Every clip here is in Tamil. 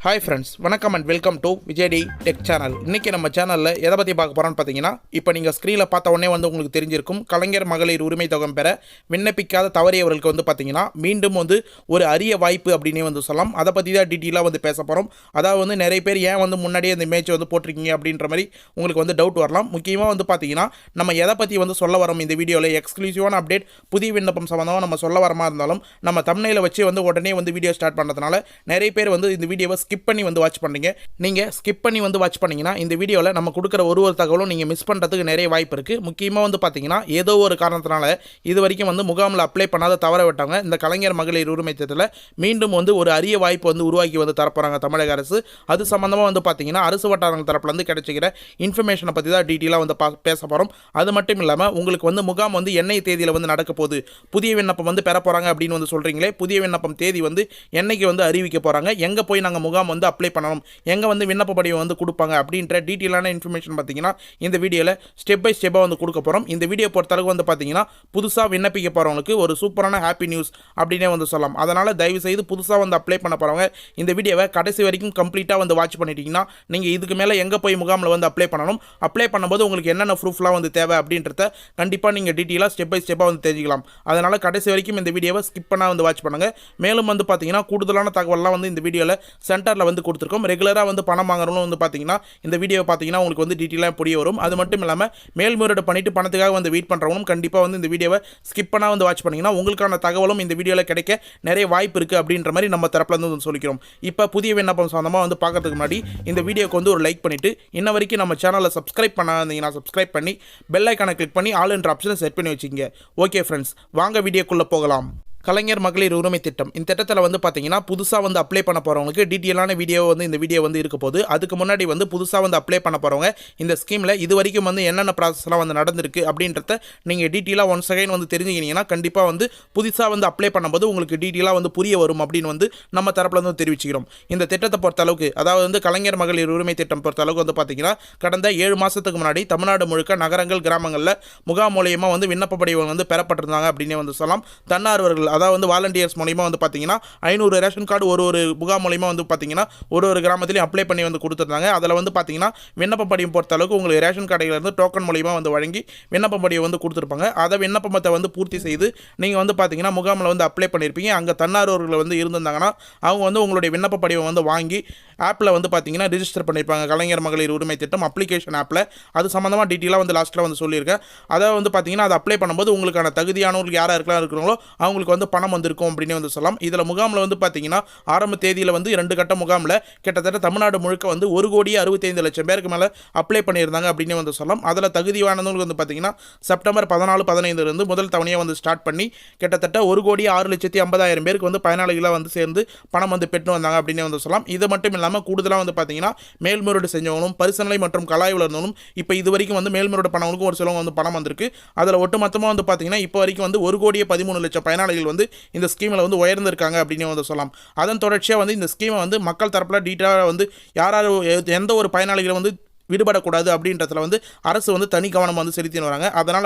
ஹாய் ஃப்ரெண்ட்ஸ், வணக்கம் and welcome to Vijay T tech channel. இன்றைக்கி நம்ம சேனலில் எதை பற்றி பார்க்க போகிறோன்னு பார்த்தீங்கன்னா, இப்போ நீங்கள் ஸ்க்ரீனில் பார்த்த உடனே உங்களுக்கு தெரிஞ்சிருக்கும், கலைஞர் மகளிர் உரிமை தொகை பெற விண்ணப்பிக்காத தவறியவர்களுக்கு பார்த்தீங்கன்னா மீண்டும் ஒரு அரிய வாய்ப்பு அப்படின்னே சொல்லலாம். அதை பற்றி தான் டீட்டெயிலாக பேச போகிறோம். அதாவது நிறைய பேர் ஏன் முன்னாடியே இந்த இமேஜ் போட்டிருக்கீங்க அப்படின்ற மாதிரி உங்களுக்கு டவுட் வரலாம். முக்கியமாக பார்த்தீங்கன்னா நம்ம எதை பற்றி சொல்ல வரோம் இந்த வீடியோவில் எக்ஸ்க்ளூசிவான அப்டேட், புதிய விண்ணப்பம் சம்மந்தமாக நம்ம சொல்ல வர மாதிரி இருந்தாலும் நம்ம தம்ப்நெயிலை வச்சு உடனே வீடியோ ஸ்டார்ட் பண்ணுறதுனால நிறைய பேர் இந்த வீடியோவை ஸ்கிப் பண்ணி வாட்ச் பண்ணுங்க. நீங்க ஸ்கிப் பண்ணி வாட்ச் பண்ணீங்கன்னா இந்த வீடியோவில் நம்ம கொடுக்குற ஒரு தகவலும் நீங்க மிஸ் பண்றதுக்கு நிறைய வாய்ப்பு இருக்கு. முக்கியமாக பார்த்தீங்கன்னா ஏதோ ஒரு காரணத்தினால இது வரைக்கும் முகாமில் அப்ளை பண்ணாத தவற விட்டவங்க இந்த கலைஞர் மகளிர் உரிமை திட்டத்தில் மீண்டும் ஒரு அரிய வாய்ப்பு உருவாக்கி தரப்போறாங்க தமிழக அரசு. அது சம்பந்தமாக பார்த்தீங்கன்னா அரசு வட்டாரங்கள் தரப்புல கிடைச்சிக்கிற இன்ஃபர்மேஷனை பற்றி தான் டீட்டெயிலாக பேச போகிறோம். அது மட்டும் இல்லாமல் உங்களுக்கு முகாம் என்னைய தேதியில் நடக்க போகுது, புதிய விண்ணப்பம் பெற போறாங்க அப்படின்னு சொல்றீங்களே, புதிய விண்ணப்பம் தேதி என்னைக்கு அறிவிக்க போறாங்க, எங்க போய் நாங்கள் முகாம் அப்ளை பண்ணணும், எங்க விண்ணப்ப படிவம் கொடுப்பாங்க அப்படின்ற டீட்டெயிலான இன்ஃபர்மேஷன் பார்த்தீங்கன்னா இந்த வீடியோவில் ஸ்டெப் பை ஸ்டெப்பாக கொடுக்க போகிறோம். இந்த வீடியோ பொறுத்தளவுக்கு பார்த்தீங்கன்னா புதுசாக விண்ணப்பிக்க போகிறவங்களுக்கு ஒரு சூப்பரான ஹாப்பி நியூஸ் அப்படின்னே சொல்லலாம். அதனால் தயவு செய்து புதுசாக அப்ளை பண்ண போகிறவங்க இந்த வீடியோவை கடைசி வரைக்கும் கம்ப்ளீட்டாக வாட்ச் பண்ணிட்டீங்கன்னா நீங்கள் இதுக்கு மேலே எங்கே போய் முகாமில் அப்ளை பண்ணணும், அப்ளை பண்ணும்போது உங்களுக்கு என்னென்ன ப்ரூஃப்லாம் தேவை அப்படின்றத கண்டிப்பாக நீங்கள் டீட்டெயிலாக ஸ்டெப் பை ஸ்டெப்பாக தெரிஞ்சுக்கலாம். அதனால் கடைசி வரைக்கும் இந்த வீடியோவை ஸ்கிப் பண்ணால் வாட்ச் பண்ணுங்கள். மேலும் பார்த்தீங்கன்னா கூடுதலான தகவல்லாம் இந்த வீடியோவில் சென்டரில் கொடுத்துருக்கோம். ரெகுலராக பணம் வாங்குறவங்களும் பார்த்தீங்கன்னா இந்த வீடியோ பார்த்தீங்கன்னா உங்களுக்கு டீட்டெயிலாக புரிய வரும். அது மட்டும் இல்லாமல் மேல்முறையீடு பண்ணிட்டு பணத்துக்காக வெயிட் பண்ணுறவங்களும் கண்டிப்பாக இந்த வீடியோவை ஸ்கிப் பண்ணால் வாட்ச் பண்ணிங்கன்னா உங்களுக்கான தகவலும் இந்த வீடியோவில் கிடைக்க நிறைய வாய்ப்பு இருக்குது அப்படின்ற மாதிரி நம்ம தரப்புல சொல்லிக்கிறோம். இப்போ புதிய விண்ணப்பம் சொந்தமாக பார்க்கறதுக்கு முன்னாடி இந்த வீடியோக்கு ஒரு லைக் பண்ணிவிட்டு இன்ன வரைக்கும் நம்ம சேனலை சப்ஸ்கிரைப் பண்ணாதீங்கன்னா சப்ஸ்கிரைப் பண்ணி பெல் ஐக்கானை கிளிக் பண்ணி ஆல் என்ற ஆப்ஷனை செட் பண்ணி வச்சுக்கோங்க. ஓகே ஃப்ரெண்ட்ஸ், வாங்க வீடியோக்குள்ளே போகலாம். கலைஞர் மகளிர் உரிமை திட்டம், இந்த திட்டத்தில் பார்த்தீங்கன்னா புதுசாக அப்ளை பண்ண போகிறவங்களுக்கு டீட்டெயிலான வீடியோ இந்த வீடியோ இருக்க போகுது. அதுக்கு முன்னாடி புதுசாக அப்ளை பண்ண போகிறவங்க இந்த ஸ்கீமில் இது வரைக்கும் என்னென்ன ப்ராசஸ்லாம் நடந்திருக்கு அப்படின்றத நீங்கள் டீட்டெயிலாக ஒன் செகண்ட் தெரிஞ்சுக்கினீங்கன்னா கண்டிப்பாக புதுசாக அப்ளை பண்ணும்போது உங்களுக்கு டீட்டெயிலாக புரிய வரும் அப்படின்னு நம்ம தரப்பில் தெரிவிச்சுக்கிறோம். இந்த திட்டத்தை பொறுத்தளவுக்கு, அதாவது கலைஞர் மகளிர் உரிமை திட்டம் பொறுத்தளவுக்கு பார்த்தீங்கன்னா கடந்த 7 மாதத்துக்கு முன்னாடி தமிழ்நாடு முழுக்க நகரங்கள் கிராமங்களில் முகாம் மூலியமாக விண்ணப்ப படிவங்கள் பெறப்பட்டிருந்தாங்க அப்படின்னே சொல்லலாம். தன்னார்வர்கள், அதாவது வாலண்டியர்ஸ் மூலிமா பார்த்தீங்கன்னா 500 ரேஷன் கார்டு ஒரு முகாம் மூலிமா பார்த்தீங்கன்னா ஒரு கிராமத்திலையும் அப்ளை பண்ணி கொடுத்துருந்தாங்க. அதில் பார்த்தீங்கன்னா விண்ணப்ப படிவம் பொறுத்த அளவுக்கு உங்களுக்கு ரேஷன் கார்டுலேருந்து டோக்கன் மூலிமா வழங்கி விண்ணப்ப படிவம் கொடுத்துருப்பாங்க. அதை விண்ணப்பத்தை பூர்த்தி செய்து நீங்கள் பார்த்தீங்கன்னா முகாமில் அப்ளை பண்ணியிருப்பீங்க. அங்கே தன்னார்வர்கள் இருந்திருந்தாங்கன்னா அவங்க உங்களுடைய விண்ணப்ப படிவம் வாங்கி ஆப்பில் பார்த்தீங்கன்னா ரிஜிஸ்டர் பண்ணியிருப்பாங்க. கலைஞர் மகளிர் உரிமை திட்டம் அப்ளிகேஷன் ஆப்பில். அது சம்மந்தமாக டீட்டெயிலாக லாஸ்ட்டில் சொல்லியிருக்கேன். அதை பார்த்தீங்கன்னா அதை அப்ளை பண்ணும்போது உங்களுக்கான தகுதியானவர்களுக்கு யாராக இருக்கிறாங்களோ அவங்களுக்கு பணம் வந்திருக்கும் அப்படின்னு சொல்லலாம். இதில் முகாமில் பார்த்தீங்கன்னா ஆரம்ப தேதியில் 2 கட்ட முகாமில் கிட்டத்தட்ட தமிழ்நாடு முழுக்க 1,65,00,000 பேருக்கு மேலே அப்ளை பண்ணியிருந்தாங்க அப்படின்னு சொல்லலாம். அதில் தகுதியானவங்களுக்கு பார்த்தீங்கன்னா செப்டம்பர் 14-15 முதல் தவணையாக ஸ்டார்ட் பண்ணி கிட்டத்தட்ட 1,06,50,000 பேருக்கு பயனாளிகளாக சேர்ந்து பணம் பெற்று வந்தாங்க அப்படின்னு சொல்லலாம். இது மட்டும் இல்லாமல் கூடுதலாக பார்த்தீங்கன்னா மேல்முறையீடு செஞ்சவங்களும் பரிசீலனை மற்றும் கலாய்வில் இருந்தவங்களும் இப்போ இது வரைக்கும் மேல்முறையீடு பண்ணவங்களுக்கும் ஒரு சிலவங்க பணம் வந்திருக்கு. அதில் ஒட்டுமொத்தமாக பார்த்தீங்கன்னா இப்போ வரைக்கும் 1,13,00,000 பயனாளிகள் இந்த ஸ்கீமில் உயர்ந்திருக்காங்க அப்படின்னு சொல்லலாம். அதன் தொடர்ச்சியாக இந்த ஸ்கீமை மக்கள் தரப்பில் டீட்டெயிலாக யார் எந்த ஒரு பயனாளிகளை விடுபடக்கூடாது அப்படின்றதுல அரசு தனி கவனம் செலுத்தின்னு வராங்க. அதனால்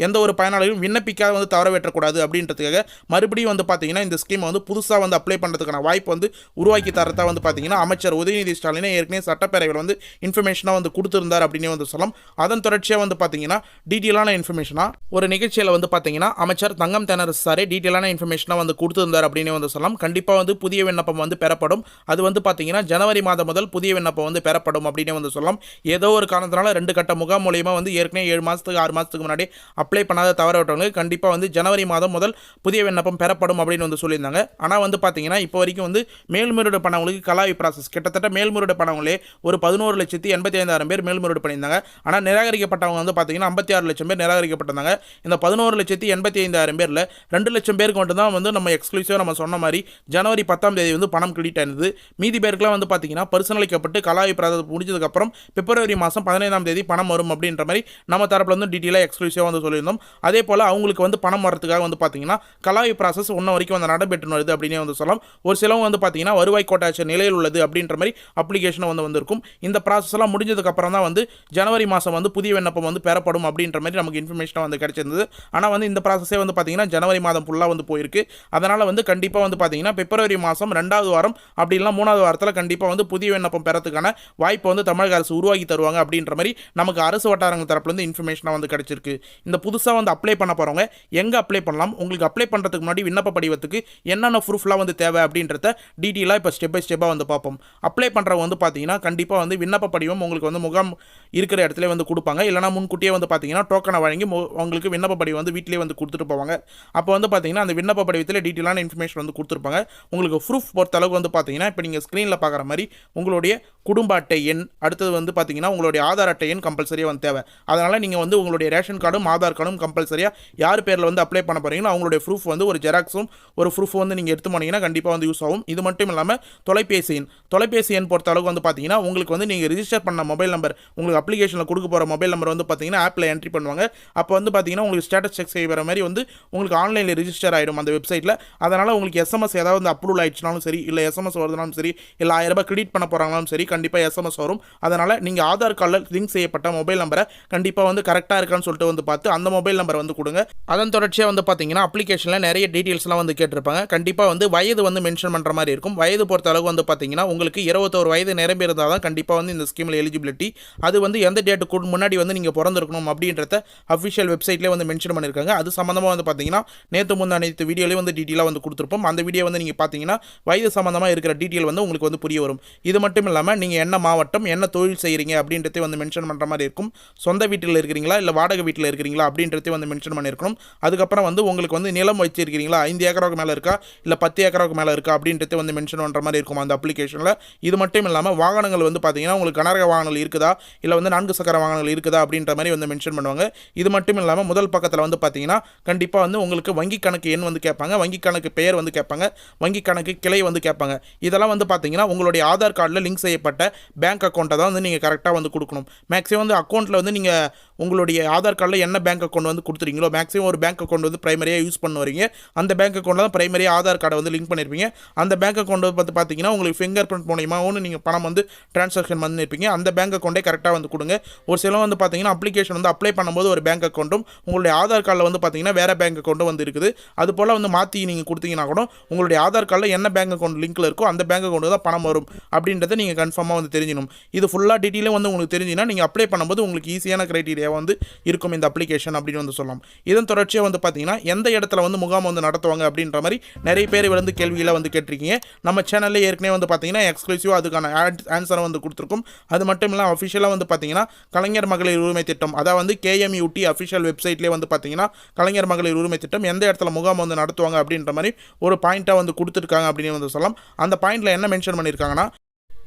எந்த ஒரு பயனாளிகளும் விண்ணப்பிக்காத தவறவேற்றக்கூடாது அப்படின்றதுக்காக மறுபடியும் பார்த்தீங்கன்னா இந்த ஸ்கீமை புதுசாக அப்ளை பண்ணுறதுக்கான வாய்ப்பு உருவாக்கி தரத்தா பார்த்தீங்கன்னா அமைச்சர் உதயநிதி ஸ்டாலினை ஏற்கனவே சட்டப்பேரவையில் இன்ஃபர்மேஷனாக கொடுத்துருந்தார் அப்படின்னு சொல்லலாம். அதன் தொடர்ச்சியாக பார்த்தீங்கன்னா டீட்டெயிலான இன்ஃபர்மேஷனாக ஒரு நிகழ்ச்சியில் பார்த்தீங்கன்னா அமைச்சர் தங்கம் தென்னரசு சாரே டீட்டெயிலான இன்ஃபர்மேஷனாக கொடுத்துருந்தார் அப்படின்னு சொல்லலாம். கண்டிப்பாக புதிய விண்ணப்பம் பெறப்படும். அது பார்த்தீங்கன்னா ஜனவரி மாதம் முதல் புதிய விண்ணப்பம் பெறப்படும் அப்படின்னு சொல்லலாம். ஏதோ ஒரு காரணத்தினால 2 கட்ட முகாம் மூலியமா ஏற்கனவே 7 மாதத்துக்கு 6 மாதத்துக்கு முன்னாடி அப்ளை பண்ணாத தவற விட்டவங்க கண்டிப்பாக ஜனவரி மாதம் முதல் புதிய விண்ணப்பம் பெறப்படும் அப்படின்னு சொல்லியிருந்தாங்க. ஆனால் பார்த்தீங்கன்னா இப்போ வரைக்கும் மேல்முறையீடு பண்ணவங்களுக்கு கலாய் ப்ராசஸ் கிட்டத்தட்ட மேல்முறையீடு பண்ணவங்களே ஒரு 11,85,000 பேர் மேல்முறையீடு பண்ணியிருந்தாங்க. ஆனால் நிராகரிக்கப்பட்டவங்க பார்த்தீங்கன்னா 56,00,000 பேர் நிராகரிக்கப்பட்டிருந்தாங்க. இந்த 11,85,000 பேரில் 2,00,000 பேருக்கு மட்டும் தான் நம்ம எக்ஸ்க்ளூசிவாக நம்ம சொன்ன மாதிரி ஜனவரி 10ஆம் தேதி பணம் கிரெடிட் ஆனது. மீதி பேருக்குலாம் பார்த்தீங்கன்னா பரிசீலிக்கப்பட்டு கலாய் ப்ராசஸ் முடிஞ்சதுக்கப்புறம் பிப்ரவரி மாதம் 15ஆம் தேதி பணம் வரும் அப்படின்ற மாதிரி நம்ம தரப்புல வந்து டீட்டெயிலாக எக்ஸ்க்ளூசிவாக வந்து சொல்லியிருந்தோம். அதே போல் அவங்களுக்கு வந்து பணம் வரதுக்காக வந்து பார்த்தீங்கன்னா கலாய் ப்ராசஸ் இன்ன வரைக்கும் வந்து நடைபெற்று வருது அப்படின்னே வந்து சொல்லலாம். ஒரு சிலவங்க வந்து பார்த்தீங்கன்னா வருவாய் கோட்டாட்சியர் நிலையில் உள்ளது அப்படின்ற மாதிரி அப்ளிகேஷன் வந்து வந்திருக்கும். இந்த ப்ராசஸ் எல்லாம் முடிஞ்சதுக்கு அப்புறம் தான் வந்து ஜனவரி மாதம் வந்து புதிய விண்ணப்பம் வந்து பெறப்படும் அப்படின்ற மாதிரி நமக்கு இன்ஃபர்மேஷன் வந்து கிடைச்சிருந்தது. ஆனால் வந்து இந்த ப்ராசஸே வந்து பார்த்தீங்கன்னா ஜனவரி மாதம் ஃபுல்லாக வந்து போயிருக்கு. அதனால் வந்து கண்டிப்பாக வந்து பார்த்தீங்கன்னா பிப்ரவரி மாதம் 2வது வாரம் அப்படி இல்லைனா 3வது வாரத்தில் கண்டிப்பாக வந்து புதிய விண்ணப்பம் பெறத்துக்கான வாய்ப்பை வந்து தமிழக அரசு உருவாக்கி தருவாங்க அப்படின்ற மாதிரி நமக்கு அரசு வட்டாரங்கள் தரப்புலேருந்து இன்ஃபர்மேஷனாக வந்து கிடைச்சிருக்கு. இந்த புதுசாக வந்து அப்ளை பண்ண போகிறவங்க எங்கே அப்ளை பண்ணலாம், உங்களுக்கு அப்ளை பண்ணுறதுக்கு முன்னாடி விண்ணப்ப படிவத்துக்கு என்னென்ன ப்ரூஃப்லாம் வந்து தேவை அப்படின்றத டீட்டெயிலாக இப்போ ஸ்டெப் பை ஸ்டெப்பாக வந்து பார்ப்போம். அப்ளை பண்ணுறவங்க வந்து பார்த்தீங்கன்னா கண்டிப்பாக வந்து விண்ணப்ப படிவம் உங்களுக்கு வந்து முகாம் இருக்கிற இடத்துல வந்து கொடுப்பாங்க. இல்லைனா முன்கூட்டியே வந்து பார்த்தீங்கன்னா டோக்கனை வழங்கி உங்களுக்கு விண்ணப்ப படிவம் வந்து வீட்டிலே வந்து கொடுத்துட்டு போவாங்க. அப்போ வந்து பார்த்தீங்கன்னா அந்த விண்ணப்ப படிவத்தில் டீட்டெயிலான இன்ஃபர்மேஷன் வந்து கொடுத்துருப்பாங்க. உங்களுக்கு ப்ரூஃப் பொறுத்த அளவுக்கு வந்து பார்த்தீங்கன்னா இப்போ நீங்கள் ஸ்க்ரீனில் பார்க்குற மாதிரி உங்களுடைய குடும்ப அட்டை எண், அடுத்தது வந்து பார்த்தீங்கன்னா உங்களுடைய ஆதார் அட்டை எண் கம்பல்சரியாக வந்து தேவை. அதனால் நீங்கள் வந்து உங்களுடைய ரேஷன் கார்டும் ஆதார் கார்டும் கம்பல்சரியாக யார் பேரில் வந்து அப்ளை பண்ண போகிறீங்களோ அவங்களுடைய ப்ரூஃப் வந்து ஒரு ஜெராக்ஸும் ஒரு ப்ரூஃப் வந்து நீங்கள் எடுத்து போனீங்கன்னா கண்டிப்பாக வந்து யூஸ் ஆகும். இது மட்டும் இல்லாமல் தொலைபேசி எண் பொறுத்த அளவுக்கு வந்து பார்த்தீங்கன்னா உங்களுக்கு வந்து நீங்கள் ரிஜிஸ்டர் பண்ண மொபைல் நம்பர், உங்களுக்கு அப்ளிகேஷனில் கொடுக்க போகிற மொபைல் நம்பர் வந்து பார்த்தீங்கன்னா ஆப்பில் என்ட்ரி பண்ணுவாங்க. அப்போ வந்து பார்த்தீங்கன்னா உங்களுக்கு ஸ்டேட்டஸ் செக் செய்கிற மாதிரி வந்து உங்களுக்கு ஆன்லைனில் ரிஜிஸ்டர் ஆகிடும் அந்த வெப்சைட்டில். அதனால் உங்களுக்கு எஸ்எம்எஸ் ஏதாவது வந்து அப்ரூவல் ஆயிடுச்சுனாலும் சரி, இல்லை எஸ்எம்எஸ் வருதுனாலும் சரி, இல்லை 1000 ரூபாய் கிரெடிட் பண்ண போகிறாங்களாலும் சரி, கண்டிப்பாக எஸ்எம்எஸ் வரும். அதனால் நீங்கள் ஆதார் கார்டில் லிங்க் செய்யப்பட்ட மொபைல் நம்பரை கண்டிப்பாக வந்து கரெக்டாக இருக்கான்னு சொல்லிட்டு வந்து பார்த்து அந்த மொபைல் நம்பர் வந்து கொடுங்க. அதன் தொடர்ச்சியாக வந்து பார்த்தீங்கன்னா அப்ளிகேஷனில் நிறைய டீட்டெயில்ஸ்லாம் வந்து கேட்டிருப்பாங்க. கண்டிப்பாக வந்து வயது வந்து மென்ஷன் பண்ணுற மாதிரி இருக்கும். வயது பொறுத்த அளவுக்கு வந்து பார்த்தீங்கன்னா உங்களுக்கு 21 வயது நிரம்பியிருந்தால் தான் கண்டிப்பாக வந்து இந்த ஸ்கீமில் எலிஜிபிலிட்டி. அது வந்து எந்த டேட்டுக்கு முன்னாடி வந்து நீங்கள் பிறந்திருக்கணும் அப்படின்றத அஃபிஷியல் வெப்சைட்லேயே வந்து மென்ஷன் பண்ணியிருக்காங்க. அது சம்மந்தமாக வந்து பார்த்தீங்கன்னா நேற்று முந்தானத்து வீடியோலேயே வந்து டீட்டெயிலாக வந்து கொடுத்துருப்போம். அந்த வீடியோ வந்து நீங்கள் பார்த்தீங்கன்னா வயது சம்மந்தமாக இருக்கிற டீட்டெயில் வந்து உங்களுக்கு வந்து புரிய வரும். இது மட்டும் இல்லாமல் நீங்கள் என்ன மாவட்டம், என்ன தொழில் செய்கிறீங்க அப்படின்றத வந்து மென்ஷன் பண்ணுற மாதிரி இருக்கும். சொந்த வீட்டில் இருக்கிறீங்களா இல்லை வாடகை வீட்டில் இருக்கிறீங்களா அப்படின்றத வந்து மென்ஷன் பண்ணியிருக்கணும். அதுக்கப்புறம் வந்து உங்களுக்கு வந்து நிலம் வச்சிருக்கிறீங்களா, 5 ஏக்கராவுக்கு மேலே இருக்கா இல்லை 10 ஏக்கராவுக்கு மேலே இருக்கா அப்படின்றத வந்து மென்ஷன் பண்ணுற மாதிரி இருக்கும் அந்த அப்ளிகேஷனில். இது மட்டும் இல்லாமல் வாகனங்கள் வந்து பார்த்தீங்கன்னா உங்களுக்கு கனரக வாகனங்கள் இருக்குதா இல்லை வந்து 4 சக்கர வாகனங்கள் இருக்குதா அப்படின்ற மாதிரி வந்து மென்ஷன் பண்ணுவாங்க. இது மட்டும் இல்லாமல் முதல் பக்கத்தில் வந்து பார்த்தீங்கன்னா கண்டிப்பாக வந்து உங்களுக்கு வங்கி கணக்கு எண் வந்து கேட்பாங்க, வங்கி கணக்கு பெயர் வந்து கேட்பாங்க, வங்கி கணக்கு கிளை வந்து கேட்பாங்க. இதெல்லாம் வந்து பார்த்தீங்கன்னா உங்களுடைய ஆதார் கார்டில் லிங்க் செய்யப்பட்ட பேங்க் அக்கௌண்ட்டை தான் வந்து நீங்கள் கரெக்டாக வந்து கொடுக்கணும். மேக்ஸிமம் வந்து அக்கௌண்ட்டில் வந்து நீங்கள் உங்களுடைய ஆதார் கார்டில் என்ன பேங்க் அக்கௌண்ட் வந்து கொடுத்துறீங்களோ, மேக்ஸிமம் ஒரு பேங்க் அக்கௌண்ட் வந்து பிரைமரியாக யூஸ் பண்ணுவீங்க. அந்த பேங்க் அக்கௌண்ட்டில் தான் பிரைமரியாக ஆதார் கார்டை வந்து லிங்க் பண்ணியிருப்பீங்க. அந்த பேங்க் அக்கௌண்ட் வந்து பார்த்தீங்கன்னா உங்களுக்கு ஃபிங்கர் பிரிண்ட் மூலியமாகவும் நீங்கள் பணம் வந்து டிரான்சாக்ஷன் பண்ணியிருப்பீங்க. அந்த பேங்க் அக்கௌண்ட்டே கரெக்டாக வந்து கொடுங்க. ஒரு சிலர் வந்து பார்த்தீங்கன்னா அப்ளிகேஷன் வந்து அப்ளை பண்ணும்போது ஒரு பேங்க் அக்கௌண்ட்டும் உங்களுடைய ஆதார் கார்டில் வந்து பார்த்தீங்கன்னா வேறு பேங்க் அக்கௌண்ட்டும் வந்து இருக்குது. அது போல் வந்து மாற்றி நீங்கள் கொடுத்தீங்கன்னா கூட உங்களுடைய ஆதார் கார்டில் என்ன பேங்க் அக்கௌண்ட் லிங்க்கில் இருக்கோ அந்த பேங்க் அக்கௌண்ட்டு தான் பணம் வரும் அப்படின்றத நீங்கள் கன்ஃபார்மாக வந்து தெரிஞ்சிடும். இது ஃபுல்லாக டீட்டெயிலும் வந்து உங்களுக்கு தெரிஞ்சுன்னா நீங்கள் அப்ளை பண்ணும்போது உங்களுக்கு ஈஸியான கிரைட்டீரியா வந்து இருக்கும் இந்த அப்ளிகேஷன் அப்படின்னு வந்து சொல்லலாம். இதன் தொடர்ச்சியாக வந்து பார்த்தீங்கன்னா எந்த இடத்துல வந்து முகாம் வந்து நடத்துவாங்க அப்படின்ற மாதிரி நிறைய பேர் வந்து கேள்வியில் வந்து கேட்டிருக்கீங்க. நம்ம சேனலில் ஏற்கனவே வந்து பார்த்தீங்கன்னா எக்ஸ்க்ளூசிவாக அதுக்கான ஆன்சரை வந்து கொடுத்துருக்கும். அது மட்டும் இல்லாமல் அஃபிஷியலாக வந்து பார்த்தீங்கன்னா கலைஞர் மகளிர் உரிமை திட்டம், அதாவது KMUT அஃபிஷியல் வெப்சைட்லேயே வந்து பார்த்தீங்கன்னா கலைஞர் மகளிர் உரிமை திட்டம் எந்த இடத்துல முகாம் வந்து நடத்துவாங்க அப்படின்ற மாதிரி ஒரு பாயிண்ட்டாக வந்து கொடுத்துருக்காங்க அப்படின்னு வந்து சொல்லலாம். அந்த பாயிண்டில் என்ன மென்ஷன் பண்ணியிருக்காங்கன்னா,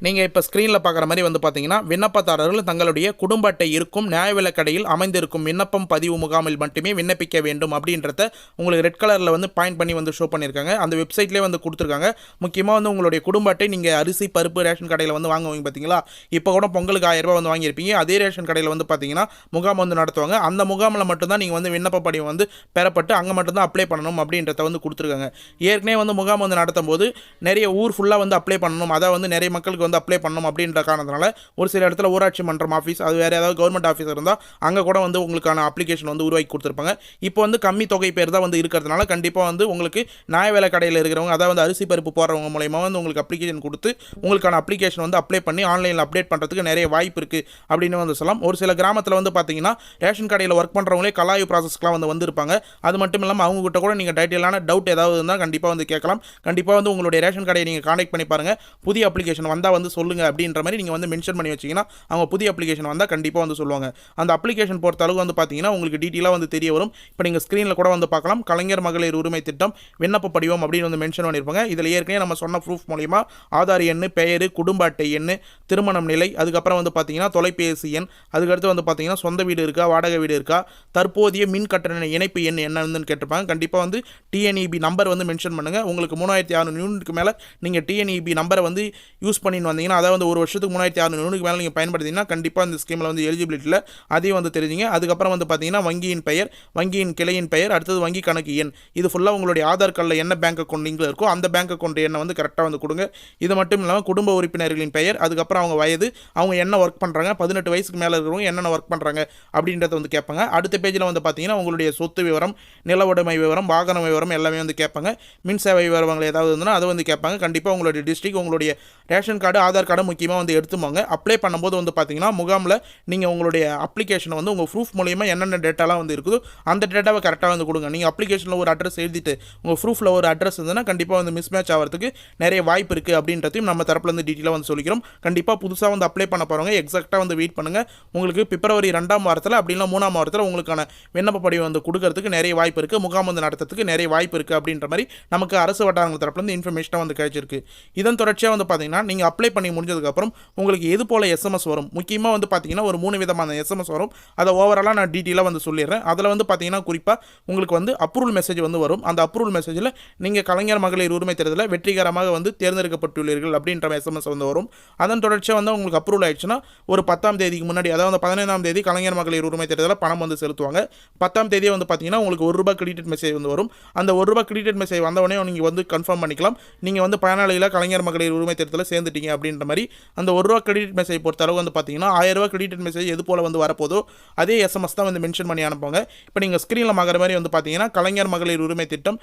நீங்கள் இப்போ ஸ்க்ரீனில் பார்க்குற மாதிரி வந்து பார்த்தீங்கன்னா விண்ணப்பதாரர்கள் தங்களுடைய குடும்ப அட்டை இருக்கும் நியாய விலைக்கடையில் அமைந்திருக்கும் விண்ணப்பம் பதிவு முகாமில் மட்டுமே விண்ணப்பிக்க வேண்டும் அப்படின்றத உங்களுக்கு ரெட் கலரில் வந்து பாயிண்ட் பண்ணி வந்து ஷோ பண்ணியிருக்காங்க. அந்த வெப்சைட்லேயே வந்து கொடுத்துருக்காங்க. முக்கியமாக வந்து உங்களுடைய குடும்ப அட்டை நீங்கள் அரிசி பருப்பு ரேஷன் கடையில் வந்து வாங்குவீங்க பார்த்தீங்களா, இப்போ கூட பொங்கலுக்கு 1000 ரூபாய் வந்து வாங்கியிருப்பீங்க. அதே ரேஷன் கடையில் வந்து பார்த்தீங்கன்னா முகாம் வந்து நடத்துவாங்க. அந்த முகாமில் மட்டும்தான் நீங்கள் வந்து விண்ணப்ப படிவம் வந்து பெறப்பட்டு அங்கே மட்டும்தான் அப்ளை பண்ணணும் அப்படின்றத வந்து கொடுத்துருக்காங்க. ஏற்கனவே வந்து முகாம் வந்து நடத்தும் போது நிறைய ஊர் ஃபுல்லாக வந்து அப்ளை பண்ணணும், அதாவது வந்து நிறைய மக்களுக்கு வந்து அப்ளை பண்ணணும் அப்படின்ற காரணத்தினால ஒரு சில இடத்துல ஊராட்சி மன்றம் ஆஃபீஸ், அது வேறு ஏதாவது கவர்மெண்ட் ஆஃபீஸ் இருந்தால் அங்கே கூட வந்து உங்களுக்கான அப்ளிகேஷன் வந்து உருவாக்கி கொடுத்துருப்பாங்க. இப்போ வந்து கம்மி தொகை பேர் தான் வந்து இருக்கிறதுனால கண்டிப்பாக வந்து உங்களுக்கு நியாய விலை கடையில் இருக்கிறவங்க, அதாவது வந்து அரிசி பருப்பு போடுறவங்க மூலயமா வந்து உங்களுக்கு அப்ளிகேஷன் கொடுத்து உங்களுக்கான அப்ளிகேஷன் வந்து அப்ளை பண்ணி ஆன்லைனில் அப்டேட் பண்ணுறதுக்கு நிறைய வாய்ப்பு இருக்குது அப்படின்னு வந்து சொல்லலாம். ஒரு சில கிராமத்தில் வந்து பார்த்தீங்கன்னா ரேஷன் கடையில் ஒர்க் பண்ணுறவங்களே கலாய்வு ப்ராசஸ்க்குலாம் வந்து வந்திருப்பாங்க. அது மட்டும் இல்லாமல் அவங்ககிட்ட கூட நீங்கள் டீட்டெயிலான டவுட் ஏதாவது இருந்தால் கண்டிப்பாக வந்து கேட்கலாம். கண்டிப்பாக வந்து உங்களுடைய ரேஷன் கடையை நீங்கள் கான்டெக்ட் பண்ணி பாருங்கள். புதிய அப்ளிகேஷன் வந்தால் வந்து சொல்லுங்க அப்படின்ற மாதிரி நீங்கள் வந்து மென்ஷன் பண்ணி வச்சிங்கன்னா அவங்க புதிய அப்ளிகேஷன் வந்தால் கண்டிப்பாக வந்து சொல்லுவாங்க. அந்த அப்ளிகேஷன் பொறுத்த அளவு வந்து பார்த்தீங்கன்னா உங்களுக்கு டீட்டெயிலாக வந்து தெரிய வரும். இப்போ நீங்கள் ஸ்க்ரீனில் கூட வந்து பார்க்கலாம், கலைஞர் மகளிர் உரிமை திட்டம் விண்ணப்ப படிவம் அப்படின்னு வந்து மென்ஷன் பண்ணியிருப்பாங்க. இதில் ஏற்கனவே நம்ம சொன்ன ப்ரூஃப் மூலிமா ஆதார் எண், பெயர், குடும்ப அட்டை எண், திருமணம் நிலை, அதுக்கப்புறம் வந்து பார்த்தீங்கன்னா தொலைபேசி எண், அதுக்கடுத்து வந்து பார்த்தீங்கன்னா சொந்த வீடு இருக்கா, வாடகை வீடு இருக்கா, தற்போதைய மின் கட்டண இணைப்பு எண் என்னன்னு கேட்டிருப்பாங்க. கண்டிப்பாக வந்து TNEB நம்பர் வந்து மென்ஷன் பண்ணுங்கள். உங்களுக்கு 3600 யூனிட்டுக்கு மேலே நீங்கள் TNEB நம்பரை வந்து யூஸ் பண்ணி அப்படின்னு வந்தீங்கன்னா அதாவது வந்து ஒரு வருஷத்துக்கு 3600 யூனிட் மேலே நீங்கள் பயன்படுத்திங்கன்னா கண்டிப்பாக இந்த ஸ்கீமில் வந்து எலிஜிபிலிட்டியில் அதையும் வந்து தெரிஞ்சுங்க. அதுக்கப்புறம் வந்து பார்த்தீங்கன்னா வங்கியின் பெயர், வங்கியின் கிளையின் பெயர், அடுத்தது வங்கி கணக்கு எண், இது ஃபுல்லாக உங்களுடைய ஆதார் கார்டில் என்ன பேங்க் அக்கௌண்ட் லிங்கில் இருக்கோ அந்த பேங்க் அக்கௌண்ட் எண்ணை வந்து கரெக்டாக வந்து கொடுங்க. இது மட்டும் இல்லாமல் குடும்ப உறுப்பினர்களின் பெயர், அதுக்கப்புறம் அவங்க வயது, அவங்க என்ன ஒர்க் பண்ணுறாங்க, 18 வயசுக்கு மேலே இருக்கிறவங்க என்னென்ன ஒர்க் பண்ணுறாங்க அப்படின்றத வந்து கேட்பாங்க. அடுத்த பேஜில் வந்து பார்த்தீங்கன்னா உங்களுடைய சொத்து விவரம், நில உடைமை விவரம், வாகன விவரம் எல்லாமே வந்து கேட்பாங்க. மின் சேவை விவரங்கள் ஏதாவது இருந்ததுன்னா அதை வந்து கேட்பாங்க. கண்டிப்பாக உங்களுடைய டிஸ்ட்ரிக்ட், உங்களுடைய ரேஷன் கார்டு, ஆதார் கார்டு முக்கியமாக வந்து எடுத்துவாங்க. அப்ளை பண்ணும்போது வந்து பார்த்தீங்கன்னா முகாமில் நீங்கள் உங்களுடைய அப்ளிகேஷனை வந்து உங்கள் ப்ரூஃப் மூலியமாக என்னென்ன டேட்டாலாம் வந்து இருக்குதோ அந்த டேட்டாவை கரெக்டாக வந்து கொடுங்க. நீங்கள் அப்ளிகேஷனில் ஒரு அட்ரஸ் எழுதிட்டு உங்கள் ப்ரூஃபில் ஒரு அட்ரஸ் இருந்ததுன்னா கண்டிப்பாக வந்து மிஸ்மேட்ச் ஆகிறதுக்கு நிறைய வாய்ப்பு இருக்குது அப்படின்றதையும் நம்ம தரப்புலேருந்து டீட்டெயிலாக வந்து சொல்லிக்கிறோம். கண்டிப்பாக புதுசாக வந்து அப்ளை பண்ண போகிறவங்க எக்ஸாக்டாக வந்து வெயிட் பண்ணுங்கள். உங்களுக்கு பிப்ரவரி 2ஆம் வாரத்தில் அப்படின்னா 3ஆம் வாரத்தில் உங்களுக்கான விண்ணப்ப படிவம் வந்து கொடுக்கறதுக்கு நிறைய வாய்ப்பு இருக்குது. முகாம் வந்து நடத்துறதுக்கு நிறைய வாய்ப்பு இருக்குது அப்படின்ற மாதிரி நமக்கு அரசு வட்டாரங்கள் தரப்புலேருந்து இன்ஃபர்மேஷனாக வந்து கிடைச்சிருக்கு. இதன் தொடர்ச்சியாக வந்து பார்த்தீங்கன்னா நீங்கள் அப்ளை பண்ணி முடிஞ்சதுக்கப்புறம் உங்களுக்கு எது போல் எஸ்எம்எஸ் வரும், முக்கியமாக வந்து பார்த்தீங்கன்னா ஒரு 3 விதமான எஸ்எம்எஸ் வரும். அதை ஓவராலாக நான் டீட்டெயிலாக வந்து சொல்லிடுறேன். அதில் வந்து பார்த்தீங்கன்னா குறிப்பாக உங்களுக்கு வந்து அப்ரூவல் மெசேஜ் வந்து வரும். அந்த அப்ரூவல் மெசேஜில் நீங்கள் கலைஞர் மகளிர் உரிமை தேர்தலில் வெற்றிகரமாக வந்து தேர்ந்தெடுக்கப்பட்டுள்ளீர்கள் அப்படின்ற எஸ்எம்எஸ் வந்து வரும். அதன் தொடர்ச்சியாக வந்து உங்களுக்கு அப்ரூவல் ஆயிடுச்சுன்னா ஒரு 10ஆம் தேதிக்கு முன்னாடி, அதாவது 15ஆம் தேதி கலைஞர் மகளிர் உரிமை தேர்தலில் பணம் வந்து செலுத்துவாங்க. 10ஆம் தேதியே வந்து பார்த்தீங்கன்னா உங்களுக்கு ₹1 கிரெடிட் மெசேஜ் வந்து வரும். அந்த ₹1 கிரெடிட் மெசேஜ் வந்தவொடனே நீங்கள் வந்து கன்ஃபார்ம் பண்ணிக்கலாம் நீங்கள் வந்து பயனாளியில் கலைஞர் மகளிர் உரிமை தேர்தலில் சேர்ந்துட்டீங்க அப்படின்ற மாதிரி. அந்த ₹1 கிரெடிட் மெசேஜ் பொறுத்த அளவு வந்து பார்த்தீங்கன்னா ₹1000 கிரெடிட் மெசேஜ் எது போல் வந்து வரப்போதோ அதே எஸ்எம்எஸ் தான் வந்து மென்ஷன் பண்ணி அனுப்புவாங்க. இப்போ நீங்கள் ஸ்க்ரீனில் மகிற மாதிரி வந்து பார்த்தீங்கன்னா கலைஞர் மகளிர் உரிமை திட்டம்,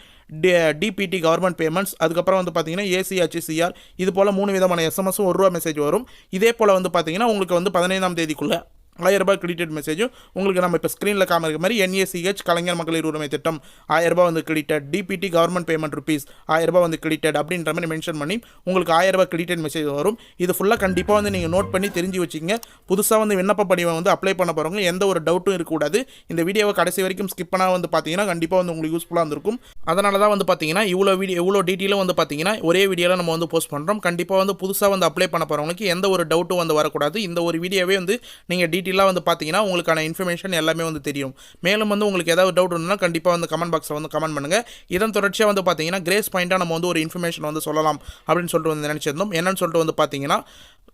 டிபிடி கவர்மெண்ட் பேமெண்ட்ஸ், அதுக்கப்புறம் வந்து பார்த்தீங்கன்னா ஏசிஹெச்சிசிஆர், இது போல் 3 விதமான எஸ்எம்எஸும் ₹1 மெசேஜ் வரும். இதே போல் வந்து பார்த்தீங்கன்னா உங்களுக்கு வந்து 15ஆம் தேதிக்குள்ளே ₹1000 கிரெடிட் மெசேஜும் உங்களுக்கு நம்ம இப்போ ஸ்க்ரீனில் காமிக்கிற மாதிரி NACH கலைஞர் மகளிர் உரிமை திட்டம் ₹1000 வந்து கிரெடிட்டட், டிபிடி கவர்மெண்ட் பேமெண்ட் ₹1000 வந்து கிரெடிட்டட் அப்படின்ற மாதிரி மென்ஷன் பண்ணி உங்களுக்கு ₹1000 கிரெடிட் மெசேஜ் வரும். இது ஃபுல்லாக கண்டிப்பாக வந்து நீங்கள் நோட் பண்ணி தெரிஞ்சு வச்சுங்க. புதுசாக வந்து விண்ணப்ப படிவம் வந்து அப்ளை பண்ண போகிறவங்க எந்த ஒரு டவுட்டும் இருக்கக்கூடாது. இந்த வீடியோவை கடைசி வரைக்கும் ஸ்கிப் பண்ணால் வந்து பார்த்தீங்கன்னா கண்டிப்பாக வந்து உங்களுக்கு யூஸ்ஃபுல்லாக இருந்திருக்கும். அதனால தான் வந்து பார்த்தீங்கன்னா இவ்வளோ டீட்டெயிலும் வந்து பார்த்தீங்கன்னா ஒரே வீடியோவில் நம்ம வந்து போஸ்ட் பண்ணுறோம். கண்டிப்பாக வந்து புதுசாக வந்து அப்ளை பண்ண போகிறவங்களுக்கு எந்த ஒரு டவுட்டும் வந்து வரக்கூடாது. இந்த ஒரு வீடியோவே வந்து நீங்கள் டீட்டெயிலாக வந்து பார்த்தீங்கன்னா உங்களுக்கான இன்ஃபர்மேஷன் எல்லாமே வந்து தெரியும். மேலும் வந்து உங்களுக்கு ஏதாவது டவுட் இருந்தால் கண்டிப்பாக வந்து கமெண்ட் பாக்ஸில் வந்து கமெண்ட் பண்ணுங்கள். இதன் தொடர்ச்சியாக வந்து பார்த்தீங்கன்னா கிரேஸ் பாயிண்டாக நம்ம வந்து ஒரு இன்ஃபர்மேஷன் வந்து சொல்லலாம் அப்படின்னு சொல்லிட்டு வந்து நினச்சிருந்தோம். என்னன்னு சொல்லிட்டு வந்து பார்த்தீங்கன்னா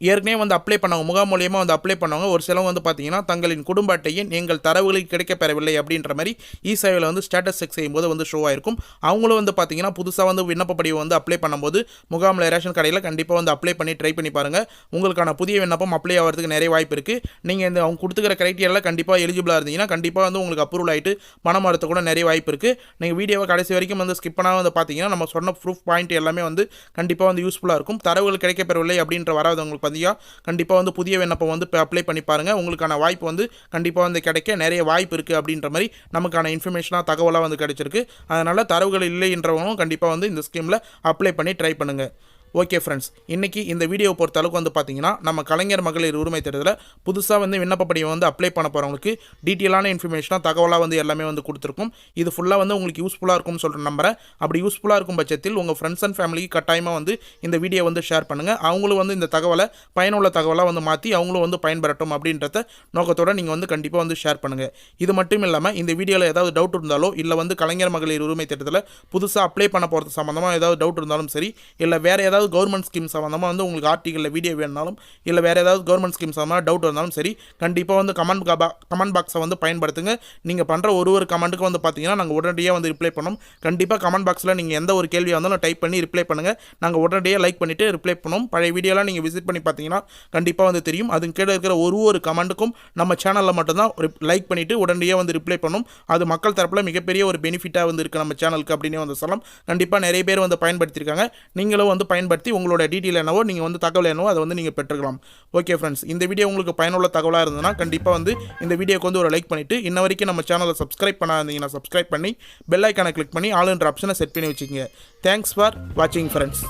ஏற்கனவே வந்து அப்ளை பண்ணவங்க, முகாம் மூலியமாக வந்து அப்ளை பண்ணவங்க ஒரு சிலவங்க வந்து பார்த்தீங்கன்னா தங்களின் குடும்ப அட்டையின் எங்கள் தரவுகளை கிடைக்கப்பெறவில்லை அப்படின்ற மாதிரி இ-சேவையில் வந்து ஸ்டேட்டஸ் செக் செய்யும்போது வந்து ஷோ ஆயிருக்கும். அவங்களும் வந்து பார்த்தீங்கன்னா புதுசாக வந்து விண்ணப்ப படிவம் வந்து அப்ளை பண்ணும்போது முகாமில் ரேஷன் கடையில் கண்டிப்பாக வந்து அப்ளை பண்ணி ட்ரை பண்ணி பாருங்கள். உங்களுக்கான புதிய விண்ணப்பம் அப்ளை ஆகிறதுக்கு நிறைய வாய்ப்பு இருக்குது. நீங்கள் இந்த அவங்க கொடுத்துக்கிற கிரைட்டீரியாவில் கண்டிப்பாக எலிஜிபிளாக இருந்தீங்கன்னா கண்டிப்பாக வந்து உங்களுக்கு அப்ரூவல் ஆகிட்டு பணம் வரது கூட நிறைய வாய்ப்பு இருக்குது. நீங்கள் வீடியோவை கடைசி வரைக்கும் வந்து ஸ்கிப் பண்ணால் வந்து பார்த்தீங்கன்னா நம்ம சொன்ன ப்ரூஃப் பாயிண்ட் எல்லாமே வந்து கண்டிப்பாக வந்து யூஸ்ஃபுல்லாக இருக்கும். தரவுகள் கிடைக்கப்பெறவில்லை அப்படின்ற வராதவங்களுக்கு கண்டிப்பாக வந்து புதிய விண்ணப்பம் வந்து இப்போ அப்ளை பண்ணி பாருங்கள். உங்களுக்கான வாய்ப்பு வந்து கண்டிப்பாக வந்து கிடைக்க நிறைய வாய்ப்பு இருக்குது அப்படின்ற மாதிரி நமக்கான இன்ஃபர்மேஷனாக தகவலாக வந்து கிடைச்சிருக்கு. அதனால் தரவுகள் இல்லை என்றவங்களும் கண்டிப்பாக வந்து இந்த ஸ்கீமில் அப்ளை பண்ணி ட்ரை பண்ணுங்கள். ஓகே ஃப்ரெண்ட்ஸ், இன்றைக்கி இந்த வீடியோ பொறுத்த அளவுக்கு வந்து பார்த்தீங்கன்னா நம்ம கலைஞர் மகளிர் உரிமை தேர்தலில் புதுசாக வந்து விண்ணப்ப படிவம் வந்து அப்ளை பண்ண போகிறவங்களுக்கு டீட்டெயிலான இன்ஃபர்மேஷனாக தகவலாக வந்து எல்லாமே வந்து கொடுத்துருக்கும். இது ஃபுல்லாக வந்து உங்களுக்கு யூஸ்ஃபுல்லாக இருக்கும்னு சொல்கிற நம்புறேன். அப்படி யூஸ்ஃபுல்லாக இருக்கும் பட்சத்தில் உங்கள் ஃப்ரெண்ட்ஸ் அண்ட் ஃபேமிலிக்கு கட்டாயமாக வந்து இந்த வீடியோ வந்து ஷேர் பண்ணுங்கள். அவங்களும் வந்து இந்த தகவலை பயனுள்ள தகவலாக வந்து மாற்றி அவங்களும் வந்து பயன்பெறட்டும் அப்படின்றத நோக்கத்தோடு நீங்கள் வந்து கண்டிப்பாக வந்து ஷேர் பண்ணுங்கள். இது மட்டும் இல்லாமல் இந்த வீடியோவில் ஏதாவது டவுட் இருந்தாலோ இல்லை வந்து கலைஞர் மகளிர் உரிமை தேர்தலில் புதுசாக அப்ளை பண்ண போகிறது சம்மந்தமாக ஏதாவது டவுட் இருந்தாலும் சரி, இல்லை வேறு ஏதாவது கவர்மெண்ட் ஸ்கீம் சம்மந்தமாக வந்து உங்களுக்கு ஆர்டிகளில் வீடியோ வேணுனாலும் இல்லை வேறு ஏதாவது கவர்மெண்ட் ஸ்கீம் சம்மந்தமாக டவுட் இருந்தாலும் சரி, கண்டிப்பாக வந்து கமெண்ட் பாக்ஸை வந்து பயன்படுத்துங்க. நீங்கள் பண்ணுற ஒரு கமெண்ட்டுக்கு வந்து பார்த்தீங்கன்னா நாங்கள் உடனடியாக வந்து ரிப்ளை பண்ணோம். கண்டிப்பாக கமெண்ட் பாக்ஸில் நீங்கள் எந்த ஒரு கேள்வியாக இருந்தாலும் டைப் பண்ணி ரிப்ளை பண்ணுங்கள். நாங்கள் உடனடியாக லைக் பண்ணிவிட்டு ரிப்ளை பண்ணோம். பழைய வீடியோலாம் நீங்கள் விசிட் பண்ணி பார்த்தீங்கன்னா கண்டிப்பாக வந்து தெரியும். அதுக்கு கீழே இருக்கிற ஒரு கமெண்ட்டுக்கும் நம்ம சேனலில் மட்டும்தான் லைக் பண்ணிவிட்டு உடனடியாக வந்து ரிப்ளை பண்ணோம். அது மக்கள் தரப்பில் மிகப்பெரிய ஒரு பெனிஃபிட்டாக வந்து இருக்குது நம்ம சேனலுக்கு அப்படின்னே வந்து சொல்லலாம். கண்டிப்பாக நிறைய பேர் வந்து பயன்படுத்தியிருக்காங்க. நீங்களும் வந்து பயன்படுத்தி உங்களோட டீட்டெயில் என்னவோ நீங்கள் வந்து தகவல் என்னவோ அதை வந்து நீங்கள் பெற்றுக்கலாம். ஓகே ஃப்ரெண்ட்ஸ், இந்த வீடியோ உங்களுக்கு பயனுள்ள தகவலாக இருந்ததுன்னா கண்டிப்பாக வந்து இந்த வீடியோக்கு வந்து ஒரு லைக் பண்ணிவிட்டு இன்ன வரைக்கும் நம்ம சேனலை சப்ஸ்கிரைப் பண்ணாதீங்கன்னா சப்ஸ்கிரைப் பண்ணி பெல் ஐக்கானை கிளிக் பண்ணி ஆல் என்ற ஆப்ஷனை செட் பண்ணி வச்சுக்கோங்க. தேங்க்ஸ் ஃபார் வாட்சிங் ஃப்ரெண்ட்ஸ்.